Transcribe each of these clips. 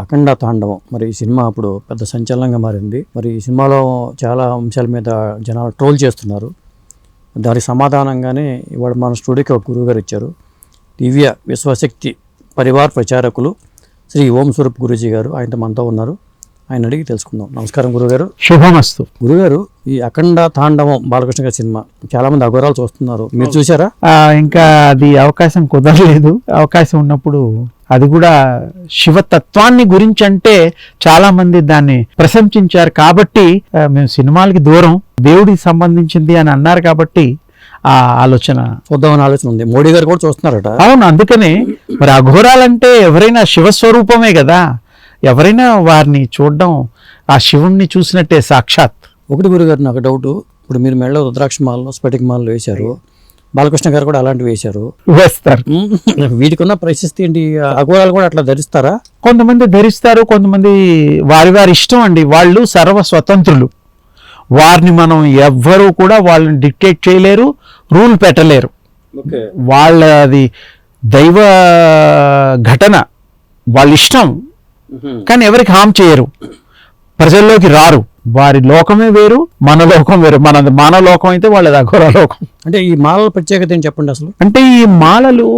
అఖండ తాండవం మరి ఈ సినిమా అప్పుడు పెద్ద సంచలనంగా మారింది. మరి ఈ సినిమాలో చాలా అంశాల మీద జనాలు ట్రోల్ చేస్తున్నారు. దానికి సమాధానంగానే ఇవాళ మన స్టూడియోకి ఒక గురువు గారు ఇచ్చారు. దివ్య విశ్వశక్తి పరివార్ ప్రచారకులు శ్రీ ఓం స్వరూప్ గురూజీ గారు ఆయనతో మనతో ఉన్నారు. ఆయన అడిగి తెలుసుకుందాం. నమస్కారం గురుగారు. శుభమస్తు. గురుగారు, ఈ అఖండ తాండవం బాలకృష్ణ గారి సినిమా చాలా మంది అఘోరాలు చూస్తున్నారు, మీరు చూసారా? ఇంకా అది అవకాశం కుదరలేదు. అవకాశం ఉన్నప్పుడు అది కూడా శివతత్వాన్ని గురించి అంటే చాలా మంది దాన్ని ప్రశంసించారు కాబట్టి మేము సినిమాలకి దూరం, దేవుడికి సంబంధించింది అని అన్నారు కాబట్టి ఆ ఆలోచన చూద్దామని ఆలోచన ఉంది. మోడీ గారు కూడా చూస్తున్నారట. అవును, అందుకనే మరి అఘోరాలంటే ఎవరైనా శివస్వరూపమే కదా, ఎవరైనా వారిని చూడడం ఆ శివుణ్ణి చూసినట్టే సాక్షాత్. ఒకటి గురుగారు, నాకు డౌట్, ఇప్పుడు మీరు మెడలో రుద్రాక్ష మాలలో స్ఫటిక మాలలో వేశారు, బాలకృష్ణ గారు కూడా అలాంటివి వేశారు, వేస్తారు. వీటికి ఉన్న ప్రశస్తి ఏంటి? అఘోరాలు కూడా అట్లా ధరిస్తారా? కొంతమంది ధరిస్తారు, కొంతమంది వారి వారి ఇష్టం అండి. వాళ్ళు సర్వ స్వతంత్రులు. వారిని మనం ఎవ్వరూ కూడా వాళ్ళని డిక్టేట్ చేయలేరు, రూల్ పెట్టలేరు. వాళ్ళది దైవ ఘటన, వాళ్ళ ఇష్టం. కానీ ఎవరికి హామ్ చేయరు, ప్రజల్లోకి రారు. వారి లోకమే వేరు, మన లోకం వేరు. మనది మానవ లోకం అయితే వాళ్ళది అఘోర లోకం. అంటే ఈ మాలల ప్రత్యేకత ఏం చెప్పండి అసలు? అంటే ఈ మాలలు,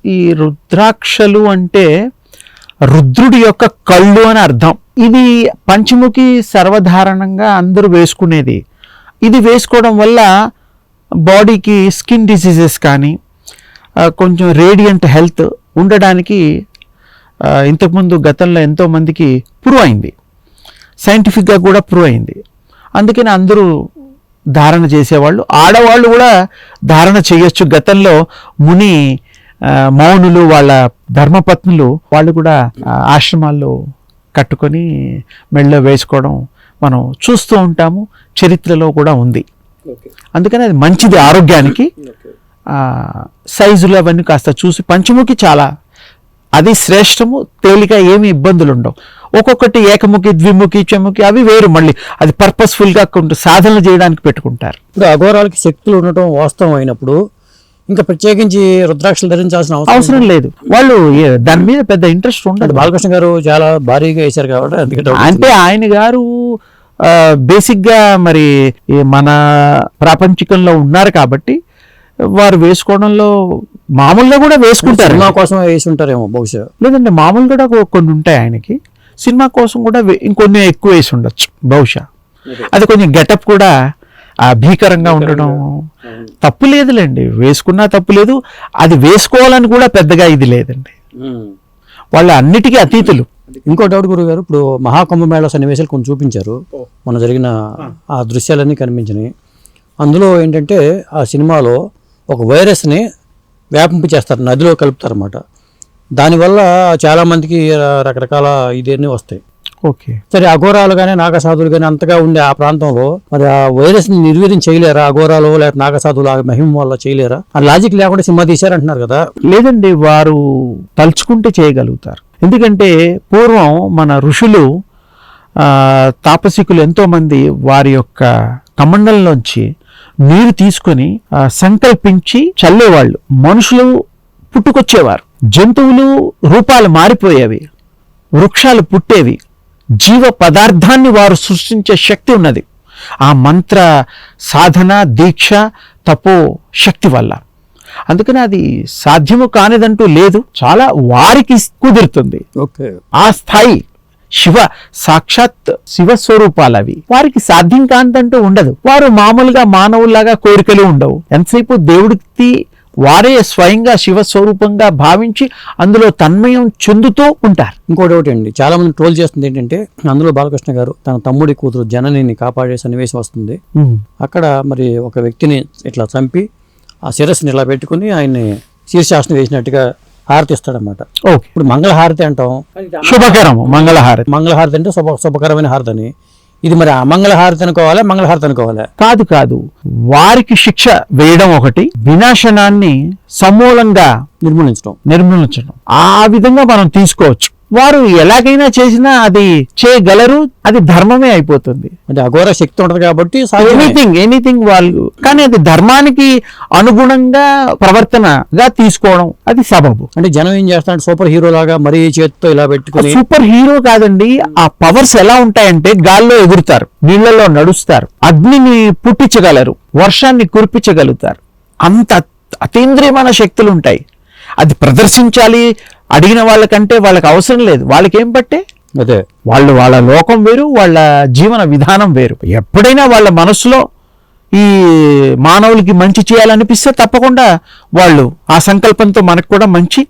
ఈ రుద్రాక్షలు అంటే రుద్రుడి యొక్క కళ్ళు అని అర్థం. ఇది పంచముఖి సర్వధారణంగా అందరూ వేసుకునేది. ఇది వేసుకోవడం వల్ల బాడీకి స్కిన్ డిసీజెస్ కానీ కొంచెం రేడియంట్ హెల్త్ ఉండడానికి ఇంతకుముందు గతంలో ఎంతోమందికి ప్రూవ్ అయింది, సైంటిఫిక్గా కూడా ప్రూవ్ అయింది. అందుకని అందరూ ధారణ చేసేవాళ్ళు, ఆడవాళ్ళు కూడా ధారణ చేయొచ్చు. గతంలో ముని మౌనులు, వాళ్ళ ధర్మపత్నులు, వాళ్ళు కూడా ఆశ్రమాల్లో కట్టుకొని మెళ్ళలో వేసుకోవడం మనం చూస్తూ ఉంటాము, చరిత్రలో కూడా ఉంది. అందుకని అది మంచిది ఆరోగ్యానికి. సైజులు అవన్నీ కాస్త చూసి, పంచముఖి చాలా అది శ్రేష్టము, తేలిక, ఏమి ఇబ్బందులు ఉండవు. ఒక్కొక్కటి ఏకముఖి, ద్విముఖి, చముఖి అవి వేరు. మళ్ళీ అది పర్పస్ఫుల్గా సాధనలు చేయడానికి పెట్టుకుంటారు. ఇప్పుడు అఘోరాలకి శక్తులు ఉండటం వాస్తవం అయినప్పుడు ఇంకా ప్రత్యేకించి రుద్రాక్షలు ధరించాల్సిన అవసరం లేదు. వాళ్ళు దాని మీద పెద్ద ఇంట్రెస్ట్ ఉండదు. బాలకృష్ణ గారు చాలా భారీగా వేశారు కాబట్టి అంటే ఆయన గారు బేసిక్గా మరి మన ప్రాపంచికంలో ఉన్నారు కాబట్టి వారు వేసుకోవడంలో మామూలుగా కూడా వేసుకుంటారు. సినిమా కోసం వేసి ఉంటారేమో బహుశా. లేదంటే మామూలు కూడా కొన్ని ఉంటాయి ఆయనకి. సినిమా కోసం కూడా ఇంకొన్ని ఎక్కువ వేసి ఉండొచ్చు బహుశా. అది కొంచెం గెటప్ కూడా భీకరంగా ఉండడం తప్పు లేదులేండి, వేసుకున్నా తప్పు లేదు. అది వేసుకోవాలని కూడా పెద్దగా ఇది లేదండి. వాళ్ళు అన్నిటికీ అతీతులు. ఇంకో డౌట్ గురువు గారు, ఇప్పుడు మహాకుంభమేళ సన్నివేశాలు కొన్ని చూపించారు, మొన్న జరిగిన ఆ దృశ్యాలన్నీ కనిపించినాయి. అందులో ఏంటంటే ఆ సినిమాలో ఒక వైరస్ని వ్యాపింపు చేస్తారు, నదిలో కలుపుతారు అన్నమాట. దానివల్ల చాలామందికి రకరకాల ఇదేన్నీ వస్తాయి. ఓకే, సరే, అఘోరాలు కానీ నాగసాధులు కానీ అంతగా ఉండే ఆ ప్రాంతంలో మరి ఆ వైరస్ని నిర్వీర్యం చేయలేరా? అఘోరాలు లేకపోతే నాగసాధులు ఆ మహిమ వల్ల చేయలేరా? ఆ లాజిక్ లేకుండా సినిమా తీశారంటున్నారు కదా. లేదండి, వారు తలుచుకుంటే చేయగలుగుతారు. ఎందుకంటే పూర్వం మన ఋషులు, తాపసికులు ఎంతోమంది వారి యొక్క కమండలంలోంచి నీరు తీసుకొని సంకల్పించి చల్లేవాళ్ళు. మనుషులు పుట్టుకొచ్చేవారు, జంతువులు రూపాలు మారిపోయేవి, వృక్షాలు పుట్టేవి, జీవ పదార్థాన్ని వారు సృష్టించే శక్తి ఉన్నది ఆ మంత్ర సాధన, దీక్ష, తపో శక్తి వల్ల. అందుకని అది సాధ్యము కానిదంటూ లేదు, చాలా వారికి కుదురుతుంది. ఆ స్థాయి శివ సాక్షాత్ శివస్వరూపాలు అవి. వారికి సాధ్యం కానిదంటూ ఉండదు. వారు మామూలుగా మానవుల్లాగా కోరికలు ఉండవు. ఎంతసేపు దేవుడికి వారే స్వయంగా శివస్వరూపంగా భావించి అందులో తన్మయం చెందుతూ ఉంటారు. ఇంకోటి ఒకటి అండి, చాలా మంది ట్రోల్ చేస్తుంది ఏంటంటే, అందులో బాలకృష్ణ గారు తన తమ్ముడి కూతురు జననిని కాపాడే సన్నివేశం వస్తుంది. అక్కడ మరి ఒక వ్యక్తిని ఇట్లా చంపి ఆ శిరస్సుని ఇలా పెట్టుకుని ఆయన్ని శీర్షాసనం వేసినట్టుగా హారతి ఇస్తాడనమాట. ఇప్పుడు మంగళహారతి అంటాం, శుభకరం. మంగళహారతి అంటే శుభకరమైన హారతి అని. ఇది మరి అమంగళహారతి అనుకోవాలా, మంగళహారతి అనుకోవాలా? కాదు, వారికి శిక్ష వేయడం ఒకటి, వినాశనాన్ని సమూలంగా నిర్మూలించడం. ఆ విధంగా మనం తీసుకోవచ్చు. వారు ఎలాగైనా చేసినా అది చేయగలరు, అది ధర్మమే అయిపోతుంది. అంటే అఘోర శక్తి ఉంటది కాబట్టి ఎనీథింగ్ వాళ్ళు, కానీ అది ధర్మానికి అనుగుణంగా ప్రవర్తనగా తీసుకోవడం అది సబబు. అంటే జనం ఏం చేస్తారంటే సూపర్ హీరో లాగా మరీ చేతితో ఇలా పెట్టుకుని, సూపర్ హీరో కాదండి, ఆ పవర్స్ ఎలా ఉంటాయంటే గాల్లో ఎగురుతారు, నీళ్లలో నడుస్తారు, అగ్నిని పుట్టించగలరు, వర్షాన్ని కురిపించగలుగుతారు, అంత అతీంద్రియమైన శక్తులు ఉంటాయి. అది ప్రదర్శించాలి అడిగిన వాళ్ళకంటే వాళ్ళకి అవసరం లేదు. వాళ్ళకేం పట్టే, అదే వాళ్ళ లోకం వేరు, వాళ్ళ జీవన విధానం వేరు. ఎప్పుడైనా వాళ్ళ మనసులో ఈ మానవులకి మంచి చేయాలనిపిస్తే తప్పకుండా వాళ్ళు ఆ సంకల్పంతో మనకు కూడా మంచి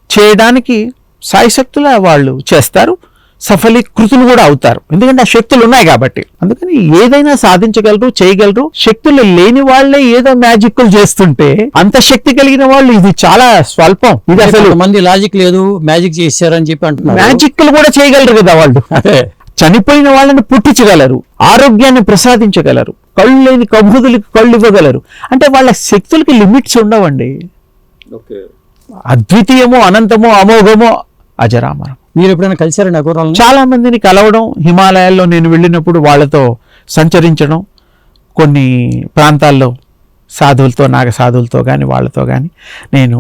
చేయడానికి సాయశక్తులా వాళ్ళు చేస్తారు, సఫలీకృతులు కూడా అవుతారు. ఎందుకంటే ఆ శక్తులు ఉన్నాయి కాబట్టి. అందుకని ఏదైనా సాధించగలరు, చేయగలరు. శక్తులు లేని వాళ్ళే ఏదో మ్యాజిక్లు చేస్తుంటే, అంత శక్తి కలిగిన వాళ్ళు ఇది చాలా స్వల్పం. ఇది అసలు మంది లాజిక్ లేదు, మ్యాజిక్ చేశారని చెప్పి అంటున్నారు. మ్యాజిక్లు కూడా చేయగలరు కదా వాళ్ళు. చనిపోయిన వాళ్ళని పుట్టించగలరు, ఆరోగ్యాన్ని ప్రసాదించగలరు, కళ్ళు లేని కబుదులకి కళ్ళు ఇవ్వగలరు. అంటే వాళ్ళ శక్తులకి లిమిట్స్ ఉండవండి. అద్వితీయమో, అనంతమో, అమోఘమో, అజరామరం. మీరు ఎప్పుడైనా కలిసారండి అఘోరాలను? చాలా మందిని కలవడం, హిమాలయాల్లో నేను వెళ్ళినప్పుడు వాళ్ళతో సంచరించడం, కొన్ని ప్రాంతాల్లో సాధువులతో, నాగ సాధువులతో కానీ వాళ్ళతో కానీ నేను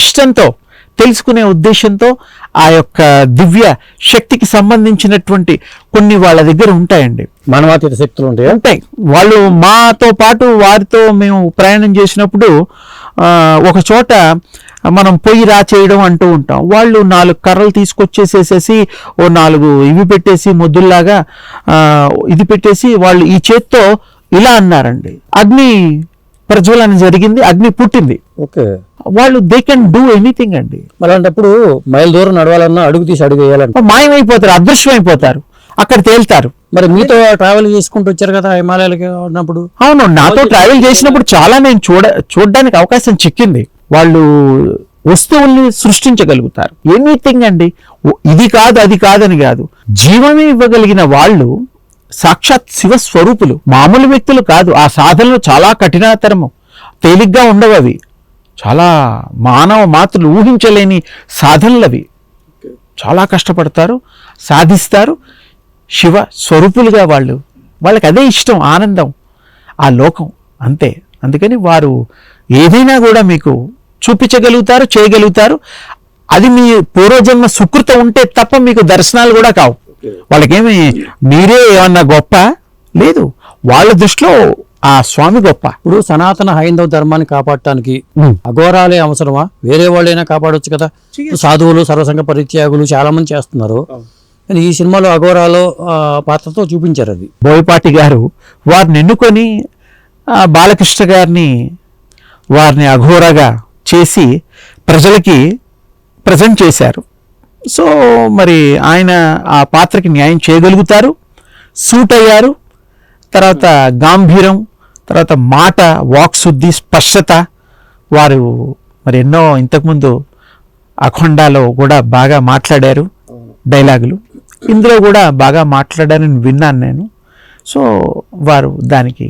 ఇష్టంతో, తెలుసుకునే ఉద్దేశంతో ఆ యొక్క దివ్య శక్తికి సంబంధించినటువంటి కొన్ని వాళ్ళ దగ్గర ఉంటాయండి. మానవాతీత శక్తులు ఉంటాయి. వాళ్ళు మాతో పాటు వారితో మేము ప్రయాణం చేసినప్పుడు ఒక చోట మనం పొయ్యి చేయడం అంటూ ఉంటాం. వాళ్ళు 4 కర్రలు తీసుకొచ్చేసేసేసి ఓ 4 ఇవి పెట్టేసి ముద్దుల్లాగా ఇది పెట్టేసి వాళ్ళు ఈ చేత్తో ఇలా అన్నారండి. అగ్ని ప్రజ్వలన జరిగింది, అగ్ని పుట్టింది. ఓకే, వాళ్ళు దే కెన్ డూ ఎనీథింగ్ అండి. అలాంటప్పుడు మైల్ దూరం నడవాలన్నా అడుగు తీసి అడుగు వేయాలంటే మాయమైపోతారు, అదృశ్యం అయిపోతారు, అక్కడ తేల్తారు. మరి మీతో ట్రావెల్ చేసుకుంటూ వచ్చారు కదా హిమాలయాలకి ఉన్నప్పుడు? అవును, నాతో ట్రావెల్ చేసినప్పుడు చాలా నేను చూడడానికి అవకాశం చిక్కింది. వాళ్ళు వస్తువుల్ని సృష్టించగలుగుతారు, ఎనీథింగ్ అండి. ఇది కాదు అది కాదని కాదు, జీవమే ఇవ్వగలిగిన వాళ్ళు సాక్షాత్ శివస్వరూపులు, మామూలు వ్యక్తులు కాదు. ఆ సాధనలు చాలా కఠినతరము, తేలిగ్గా ఉండవు. అవి చాలా మానవ మాతృలు ఊహించలేని సాధనలు. అవి చాలా కష్టపడతారు, సాధిస్తారు. శివ స్వరూపులుగా వాళ్ళకి అదే ఇష్టం, ఆనందం, ఆ లోకం అంతే. అందుకని వారు ఏదైనా కూడా మీకు చూపించగలుగుతారు, చేయగలుగుతారు. అది మీ పూర్వజన్మ సుకృతం ఉంటే తప్ప మీకు దర్శనాలు కూడా కావు. వాళ్ళకేమి మీరే ఏమన్నా గొప్ప లేదు, వాళ్ళ దృష్టిలో ఆ స్వామి గొప్ప. ఇప్పుడు సనాతన హైందవ ధర్మాన్ని కాపాడటానికి అఘోరాలే అవసరమా? వేరే వాళ్ళైనా కాపాడొచ్చు కదా. సాధువులు, సర్వసంగ పరిత్యాగులు చాలా మంది చేస్తున్నారు. కానీ ఈ సినిమాలో అఘోరాలో పాత్రతో చూపించారు. అది బోయపాటి గారు వారిని ఎన్నుకొని బాలకృష్ణ గారిని వారిని అఘోరగా చేసి ప్రజలకి ప్రజెంట్ చేశారు. సో మరి ఆయన ఆ పాత్రకి న్యాయం చేయగలుగుతారు, సూట్ అయ్యారు. తర్వాత గాంభీరం, తర్వాత మాట, వాక్శుద్ధి, స్పష్టత. వారు మరి ఎన్నో ఇంతకుముందు అఖండాలో కూడా బాగా మాట్లాడారు డైలాగులు, ఇందులో కూడా బాగా మాట్లాడారని విన్నాను నేను. సో వారు దానికి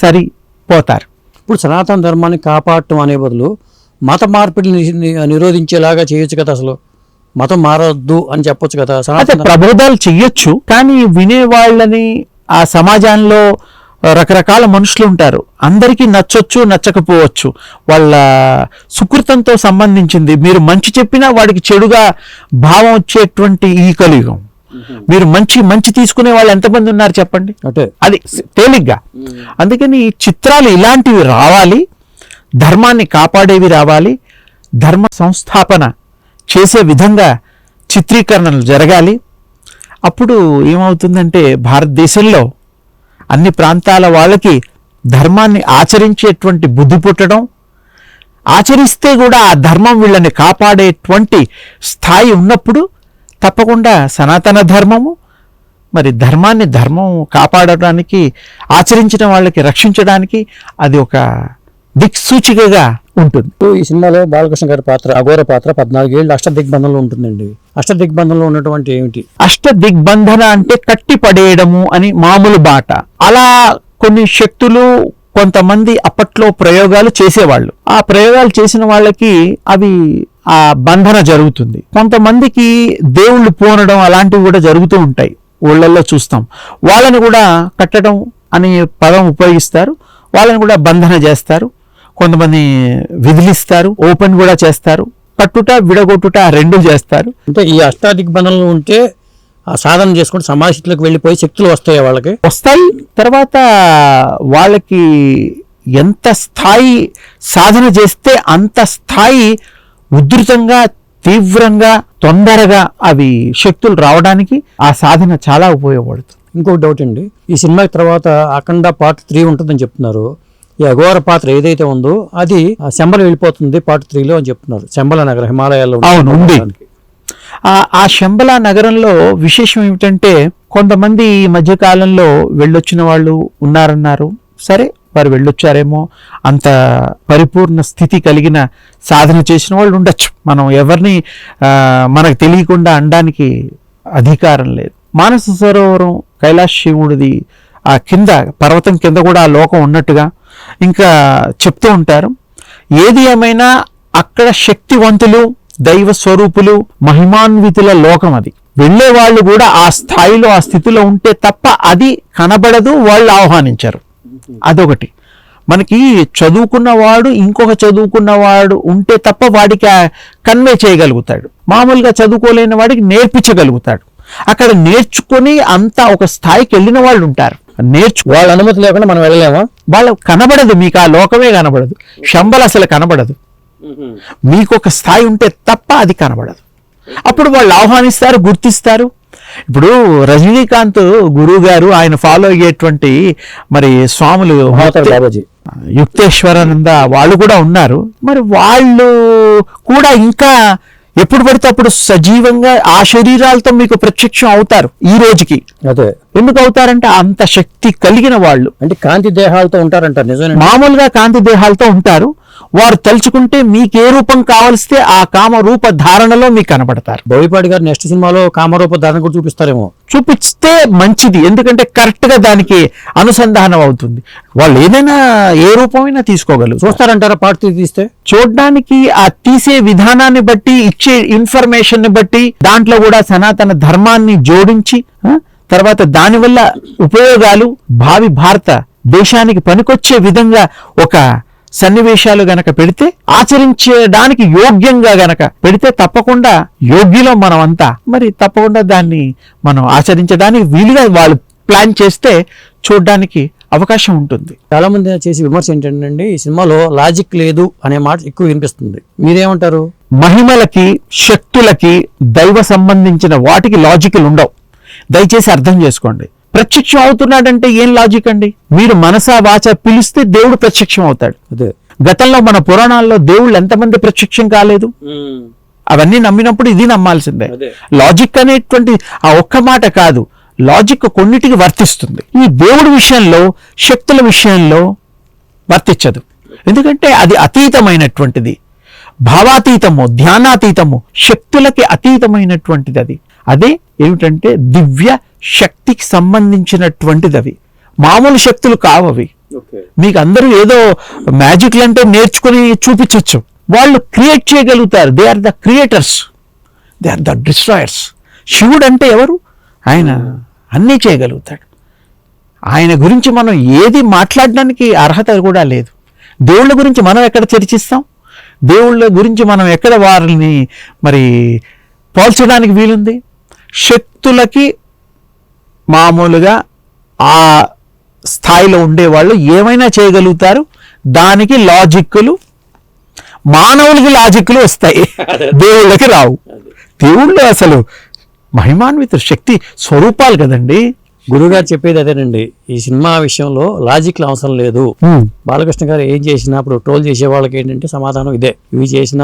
సరిపోతారు. ఇప్పుడు సనాతన ధర్మాన్ని కాపాడటం అనే బదులు మత మార్పిడిని నిరోధించేలాగా చేయొచ్చు కదా. అసలు మతం మారొద్దు అని చెప్పొచ్చు కదా. సనాతన ప్రబోధాలు చెయ్యొచ్చు, కానీ వినేవాళ్ళని ఆ సమాజంలో రకరకాల మనుషులు ఉంటారు. అందరికీ నచ్చొచ్చు, నచ్చకపోవచ్చు. వాళ్ళ సుకృతంతో సంబంధించింది. మీరు మంచి చెప్పినా వాడికి చెడుగా భావం వచ్చేటువంటి ఈ కలియుగం. మీరు మంచి తీసుకునే వాళ్ళు ఎంతమంది ఉన్నారు చెప్పండి, అది తేలిగ్గా. అందుకని చిత్రాలు ఇలాంటివి రావాలి, ధర్మాన్ని కాపాడేవి రావాలి, ధర్మ సంస్థాపన చేసే విధంగా చిత్రీకరణలు జరగాలి. అప్పుడు ఏమవుతుందంటే భారతదేశంలో అన్ని ప్రాంతాల వాళ్ళకి ధర్మాన్ని ఆచరించేటువంటి బుద్ధి పుట్టడం, ఆచరిస్తే కూడా ఆ ధర్మం వీళ్ళని కాపాడేటువంటి స్థాయి ఉన్నప్పుడు తప్పకుండా సనాతన ధర్మము మరి ధర్మం కాపాడడానికి, ఆచరించిన వాళ్ళకి రక్షించడానికి అది ఒక దిక్సూచికగా ఉంటుంది. ఈ సినిమాలో బాలకృష్ణ గారి పాత్ర, అఘోర పాత్ర 14 ఏళ్ళు అష్టదిగ్బంధంలో ఉంటుందండి. అష్టదిగ్బంధంలో ఉన్నటువంటి ఏమిటి? అష్టదిగ్బంధన అంటే కట్టి పడేయడము అని మామూలు బాట. అలా కొన్ని శక్తులు కొంతమంది అప్పట్లో ప్రయోగాలు చేసేవాళ్ళు. ఆ ప్రయోగాలు చేసిన వాళ్ళకి అవి ఆ బంధన జరుగుతుంది. కొంతమందికి దేవుళ్ళు పోనడం అలాంటివి కూడా జరుగుతూ ఉంటాయి, ఊళ్ళల్లో చూస్తాం. వాళ్ళని కూడా కట్టడం అనే పదం ఉపయోగిస్తారు, వాళ్ళని కూడా బంధన చేస్తారు. కొంతమంది విదిలిస్తారు, ఓపెన్ కూడా చేస్తారు, కట్టుట విడగొట్టుట రెండు చేస్తారు. అంటే ఈ అష్టాదిగ్బంధనలు ఉంటే ఆ సాధన చేసుకుంటే సమాజంలోకి వెళ్ళిపోయి శక్తులు వస్తాయి, వాళ్ళకి వస్తాయి. తర్వాత వాళ్ళకి ఎంత స్థాయి సాధన చేస్తే అంత స్థాయి ఉధృతంగా, తీవ్రంగా, తొందరగా అవి శక్తులు రావడానికి ఆ సాధన చాలా ఉపయోగపడుతుంది. ఇంకొక డౌట్ అండి, ఈ సినిమా తర్వాత అఖండ పార్ట్ 3 ఉంటుందని చెప్తున్నారు. ఈ అఘోర పాత్ర ఏదైతే ఉందో అది శంబల వెళ్ళిపోతుంది పార్ట్ 3లో అని చెప్తున్నారు. శంబల నగరం హిమాలయాల్లో అవును ఉంది. ఆ శంబల నగరంలో విశేషం ఏమిటంటే కొంతమంది ఈ మధ్యకాలంలో వెళ్ళొచ్చిన వాళ్ళు ఉన్నారన్నారు. సరే, వారు వెళ్ళొచ్చారేమో, అంత పరిపూర్ణ స్థితి కలిగిన సాధన చేసిన వాళ్ళు ఉండొచ్చు. మనం ఎవరిని మనకు తెలియకుండా అనడానికి అధికారం లేదు. మానస సరోవరం కైలాస శివుడిది ఆ కింద పర్వతం కింద కూడా ఆ లోకం ఉన్నట్టుగా ఇంకా చెప్తూ ఉంటారు. ఏది ఏమైనా అక్కడ శక్తివంతులు, దైవ స్వరూపులు, మహిమాన్వితుల లోకం అది. వెళ్ళే వాళ్ళు కూడా ఆ స్థాయిలో, ఆ స్థితిలో ఉంటే తప్ప అది కనబడదు, వాళ్ళు ఆహ్వానించరు. అదొకటి. మనకి చదువుకున్నవాడు ఇంకొక చదువుకున్నవాడు ఉంటే తప్ప వాడికి కన్వే చేయగలుగుతాడు. మామూలుగా చదువుకోలేని వాడికి నేర్పించగలుగుతాడు. అక్కడ నేర్చుకొని అంతా ఒక స్థాయికి వెళ్ళిన వాళ్ళు ఉంటారు. వాళ్ళ అనుమతి లేకుండా మనం వెళ్ళలేమా? వాళ్ళ కనబడదు, మీకు ఆ లోకమే కనబడదు. శంబల అసలు కనబడదు. మీకు ఒక స్థాయి ఉంటే తప్ప అది కనబడదు. అప్పుడు వాళ్ళు ఆహ్వానిస్తారు, గుర్తిస్తారు. ఇప్పుడు రజనీకాంత్ గురువు గారు, ఆయన ఫాలో అయ్యేటువంటి మరి స్వాములు బాబాజీ, యుక్తేశ్వరానంద వాళ్ళు కూడా ఉన్నారు. మరి వాళ్ళు కూడా ఇంకా ఎప్పుడు పడితే అప్పుడు సజీవంగా ఆ శరీరాలతో మీకు ప్రత్యక్షం అవుతారు ఈ రోజుకి. అదే ఎందుకు అవుతారంటే అంత శక్తి కలిగిన వాళ్ళు. అంటే కాంతి దేహాలతో ఉంటారంటారు. నిజమే, మామూలుగా కాంతి దేహాలతో ఉంటారు. వారు తలుచుకుంటే మీకు ఏ రూపం కావలిస్తే ఆ కామ రూప ధారణలో మీకు కనబడతారు. బోయపాటి గారు నెక్స్ట్ సినిమాలో కామరూప ధారణ కూడా చూపిస్తారేమో. చూపిస్తే మంచిది, ఎందుకంటే కరెక్ట్ గా దానికి అనుసంధానం అవుతుంది. వాళ్ళు ఏదైనా ఏ రూపమైనా తీసుకోగలరు. చూస్తారంటారా పార్ట్ 3 తీస్తే? చూడడానికి ఆ తీసే విధానాన్ని బట్టి, ఇచ్చే ఇన్ఫర్మేషన్ ని బట్టి, దాంట్లో కూడా సనాతన ధర్మాన్ని జోడించి తర్వాత దానివల్ల ఉపయోగాలు భావి భారత దేశానికి పనికొచ్చే విధంగా ఒక సన్నివేశాలు గనక పెడితే, ఆచరించడానికి యోగ్యంగా గనక పెడితే తప్పకుండా యోగ్యులో మనం అంతా, మరి తప్పకుండా దాన్ని మనం ఆచరించడానికి వీలుగా వాళ్ళు ప్లాన్ చేస్తే చూడడానికి అవకాశం ఉంటుంది. చాలా మంది చేసే విమర్శ ఏంటంటే ఈ సినిమాలో లాజిక్ లేదు అనే మాట ఎక్కువ వినిపిస్తుంది. మీరేమంటారు? మహిమలకి, శక్తులకి, దైవ సంబంధించిన వాటికి లాజిక్లు ఉండవు. దయచేసి అర్థం చేసుకోండి. ప్రత్యక్షం అవుతున్నాడంటే ఏం లాజిక్ అండి? మీరు మనసా వాచ పిలిస్తే దేవుడు ప్రత్యక్షం అవుతాడు. అదే గతంలో మన పురాణాల్లో దేవుళ్ళు ఎంతమంది ప్రత్యక్షం కాలేదు? అవన్నీ నమ్మినప్పుడు ఇది నమ్మాల్సిందే. లాజిక్ అనేటువంటి ఆ ఒక్క మాట కాదు, లాజిక్ కొన్నిటికి వర్తిస్తుంది. ఈ దేవుడి విషయంలో, శక్తుల విషయంలో వర్తించదు. ఎందుకంటే అది అతీతమైనటువంటిది, భావాతీతము, ధ్యానాతీతము, శక్తులకి అతీతమైనటువంటిది. అది అదే ఏమిటంటే దివ్య శక్తికి సంబంధించినటువంటిది. అవి మామూలు శక్తులు కావవి. మీకు అందరూ ఏదో మ్యాజిక్లు అంటే నేర్చుకుని చూపించవచ్చు. వాళ్ళు క్రియేట్ చేయగలుగుతారు. They are the creators, they are the destroyers. శివుడు అంటే ఎవరు? ఆయన అన్నీ చేయగలుగుతాడు. ఆయన గురించి మనం ఏది మాట్లాడడానికి అర్హత కూడా లేదు. దేవుళ్ళ గురించి మనం ఎక్కడ చర్చిస్తాం? దేవుళ్ళ గురించి మనం ఎక్కడ వారిని మరి పోల్చడానికి వీలుంది? శక్తులకి మామూలుగా ఆ స్థాయిలో ఉండేవాళ్ళు ఏమైనా చేయగలుగుతారు. దానికి లాజిక్లు, మానవులకి లాజిక్లు వస్తాయి, దేవుళ్ళకి రావు. దేవుళ్ళు అసలు మహిమాన్విత శక్తి స్వరూపాలు కదండి. గురుగారు చెప్పేది అదేనండి. ఈ సినిమా విషయంలో లాజిక్లు అవసరం లేదు. బాలకృష్ణ గారు ఏం చేసినా ఇప్పుడు ట్రోల్ చేసే వాళ్ళకి ఏంటంటే సమాధానం ఇదే. ఇవి చేసిన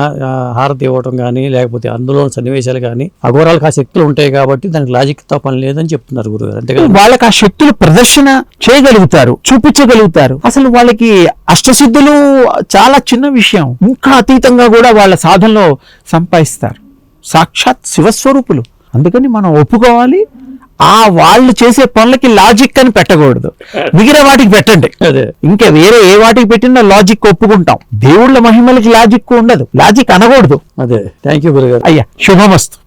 హారతి ఇవ్వటం కానీ, లేకపోతే అందులో సన్నివేశాలు కానీ, అఘోరాలకు ఆ శక్తులు ఉంటాయి కాబట్టి దానికి లాజిక్ తో పని లేదని చెప్తున్నారు గురుగారు. అంతేకాదు వాళ్ళకి ఆ శక్తులు ప్రదర్శన చేయగలుగుతారు, చూపించగలుగుతారు. అసలు వాళ్ళకి అష్టసిద్ధులు చాలా చిన్న విషయం. ఇంకా అతీతంగా కూడా వాళ్ళ సాధనలో సంపాదిస్తారు. సాక్షాత్ శివస్వరూపులు. అందుకని మనం ఒప్పుకోవాలి, ఆ వాళ్ళు చేసే పనులకి లాజిక్ అని పెట్టకూడదు, మిగిలిన వాటికి పెట్టండి. అదే ఇంకా వేరే ఏ వాటికి పెట్టినా లాజిక్ ఒప్పుకుంటాం. దేవుళ్ళ మహిమలకి లాజిక్ ఉండదు, లాజిక్ అనకూడదు. అదే. థ్యాంక్ యూ గురుగారు. అయ్యా, శుభమస్తు.